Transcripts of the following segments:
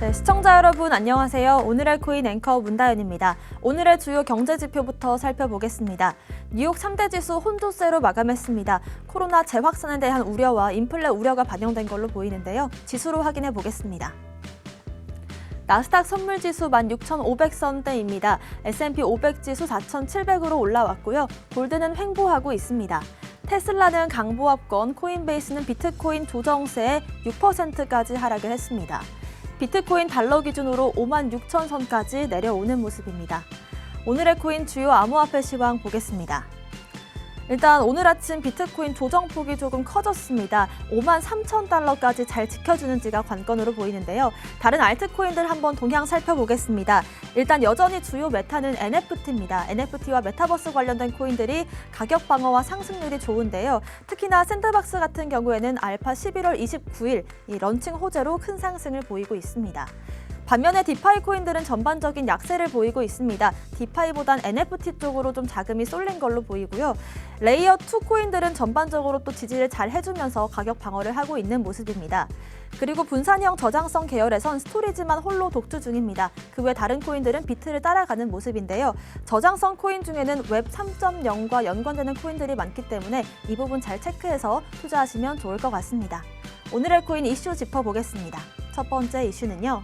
네, 시청자 여러분 안녕하세요. 오늘의 코인 앵커 문다연입니다. 오늘의 주요 경제 지표부터 살펴보겠습니다. 뉴욕 3대 지수 혼조세로 마감했습니다. 코로나 재확산에 대한 우려와 인플레 우려가 반영된 걸로 보이는데요. 지수로 확인해 보겠습니다. 나스닥 선물지수 16,500선대입니다. S&P 500지수 4,700으로 올라왔고요. 골드는 횡보하고 있습니다. 테슬라는 강보합권, 코인베이스는 비트코인 조정세에 6%까지 하락을 했습니다. 비트코인 달러 기준으로 56,000선까지 내려오는 모습입니다. 오늘의 코인 주요 암호화폐 시황 보겠습니다. 일단 오늘 아침 비트코인 조정폭이 조금 커졌습니다. 53,000달러까지 잘 지켜주는지가 관건으로 보이는데요. 다른 알트코인들 한번 동향 살펴보겠습니다. 일단 여전히 주요 메타는 NFT입니다. NFT와 메타버스 관련된 코인들이 가격 방어와 상승률이 좋은데요. 특히나 샌드박스 같은 경우에는 알파 11월 29일 이 런칭 호재로 큰 상승을 보이고 있습니다. 반면에 디파이 코인들은 전반적인 약세를 보이고 있습니다. 디파이보단 NFT 쪽으로 좀 자금이 쏠린 걸로 보이고요. 레이어 2 코인들은 전반적으로 또 지지를 잘 해주면서 가격 방어를 하고 있는 모습입니다. 그리고 분산형 저장성 계열에선 스토리지만 홀로 독주 중입니다. 그 외 다른 코인들은 비트를 따라가는 모습인데요. 저장성 코인 중에는 웹 3.0과 연관되는 코인들이 많기 때문에 이 부분 잘 체크해서 투자하시면 좋을 것 같습니다. 오늘의 코인 이슈 짚어보겠습니다. 첫 번째 이슈는요.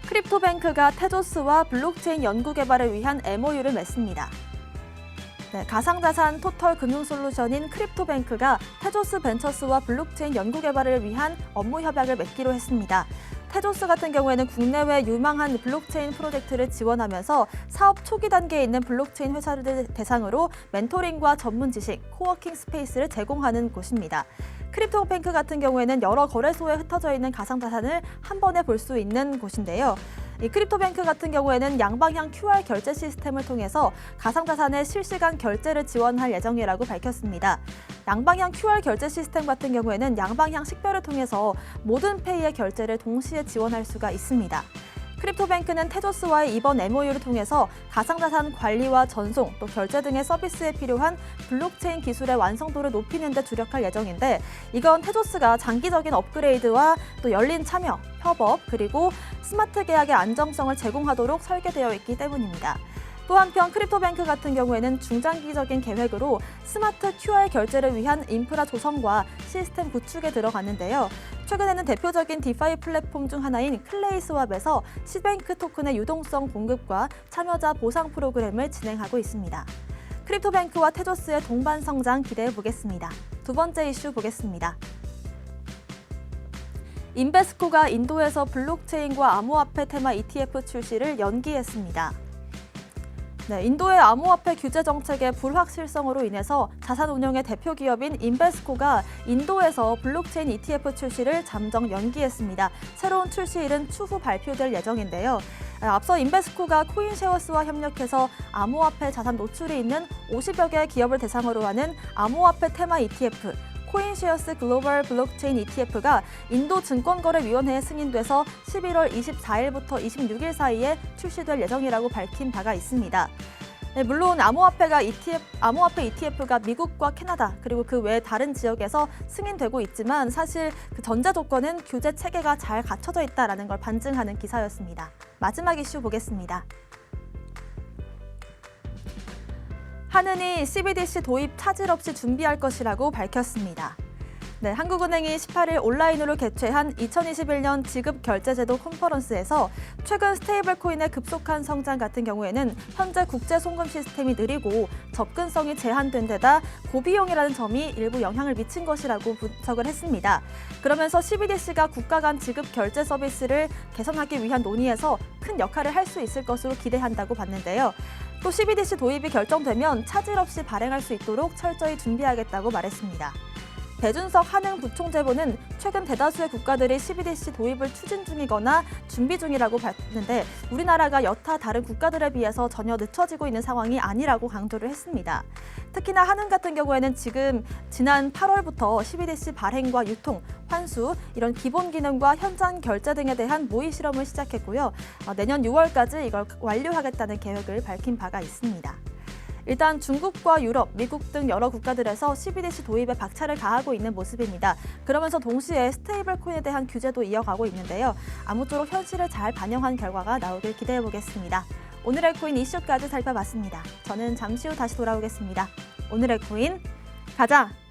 크립토뱅크가 테조스와 블록체인 연구 개발을 위한 MOU를 맺습니다. 네, 가상자산 토털 금융솔루션인 크립토뱅크가 테조스 벤처스와 블록체인 연구 개발을 위한 업무 협약을 맺기로 했습니다. 테조스 같은 경우에는 국내외 유망한 블록체인 프로젝트를 지원하면서 사업 초기 단계에 있는 블록체인 회사를 대상으로 멘토링과 전문 지식, 코워킹 스페이스를 제공하는 곳입니다. 크립토뱅크 같은 경우에는 여러 거래소에 흩어져 있는 가상자산을 한 번에 볼 수 있는 곳인데요. 이 크립토뱅크 같은 경우에는 양방향 QR 결제 시스템을 통해서 가상자산의 실시간 결제를 지원할 예정이라고 밝혔습니다. 양방향 QR 결제 시스템 같은 경우에는 양방향 식별을 통해서 모든 페이의 결제를 동시에 지원할 수가 있습니다. 크립토뱅크는 테조스와의 이번 MOU를 통해서 가상자산 관리와 전송, 또 결제 등의 서비스에 필요한 블록체인 기술의 완성도를 높이는 데 주력할 예정인데 이건 테조스가 장기적인 업그레이드와 또 열린 참여, 협업, 그리고 스마트 계약의 안정성을 제공하도록 설계되어 있기 때문입니다. 또 한편 크립토뱅크 같은 경우에는 중장기적인 계획으로 스마트 QR 결제를 위한 인프라 조성과 시스템 구축에 들어갔는데요. 최근에는 대표적인 디파이 플랫폼 중 하나인 클레이스왑에서 시뱅크 토큰의 유동성 공급과 참여자 보상 프로그램을 진행하고 있습니다. 크립토뱅크와 테조스의 동반 성장 기대해 보겠습니다. 두 번째 이슈 보겠습니다. 인베스코가 인도에서 블록체인과 암호화폐 테마 ETF 출시를 연기했습니다. 네, 인도의 암호화폐 규제 정책의 불확실성으로 인해서 자산 운용의 대표 기업인 인베스코가 인도에서 블록체인 ETF 출시를 잠정 연기했습니다. 새로운 출시일은 추후 발표될 예정인데요. 앞서 인베스코가 코인쉐어스와 협력해서 암호화폐 자산 노출이 있는 50여 개의 기업을 대상으로 하는 암호화폐 테마 ETF, 코인쉐어스 글로벌 블록체인 ETF가 인도 증권거래위원회에 승인돼서 11월 24일부터 26일 사이에 출시될 예정이라고 밝힌 바가 있습니다. 네, 물론 암호화폐 ETF가 미국과 캐나다 그리고 그 외 다른 지역에서 승인되고 있지만 사실 그 전제 조건은 규제 체계가 잘 갖춰져 있다는 걸 반증하는 기사였습니다. 마지막 이슈 보겠습니다. 한은이 CBDC 도입 차질 없이 준비할 것이라고 밝혔습니다. 네, 한국은행이 18일 온라인으로 개최한 2021년 지급결제제도 컨퍼런스에서 최근 스테이블코인의 급속한 성장 같은 경우에는 현재 국제 송금 시스템이 느리고 접근성이 제한된 데다 고비용이라는 점이 일부 영향을 미친 것이라고 분석을 했습니다. 그러면서 CBDC가 국가 간 지급결제 서비스를 개선하기 위한 논의에서 큰 역할을 할 수 있을 것으로 기대한다고 봤는데요. 또 CBDC 도입이 결정되면 차질 없이 발행할 수 있도록 철저히 준비하겠다고 말했습니다. 배준석 한흥 부총재보는 최근 대다수의 국가들이 CBDC 도입을 추진 중이거나 준비 중이라고 봤는데 우리나라가 여타 다른 국가들에 비해서 전혀 늦춰지고 있는 상황이 아니라고 강조를 했습니다. 특히나 한흥 같은 경우에는 지난 8월부터 CBDC 발행과 유통, 환수, 이런 기본 기능과 현장 결제 등에 대한 모의 실험을 시작했고요. 내년 6월까지 이걸 완료하겠다는 계획을 밝힌 바가 있습니다. 일단 중국과 유럽, 미국 등 여러 국가들에서 CBDC 도입에 박차를 가하고 있는 모습입니다. 그러면서 동시에 스테이블 코인에 대한 규제도 이어가고 있는데요. 아무쪼록 현실을 잘 반영한 결과가 나오길 기대해 보겠습니다. 오늘의 코인 이슈까지 살펴봤습니다. 저는 잠시 후 다시 돌아오겠습니다. 오늘의 코인 가자!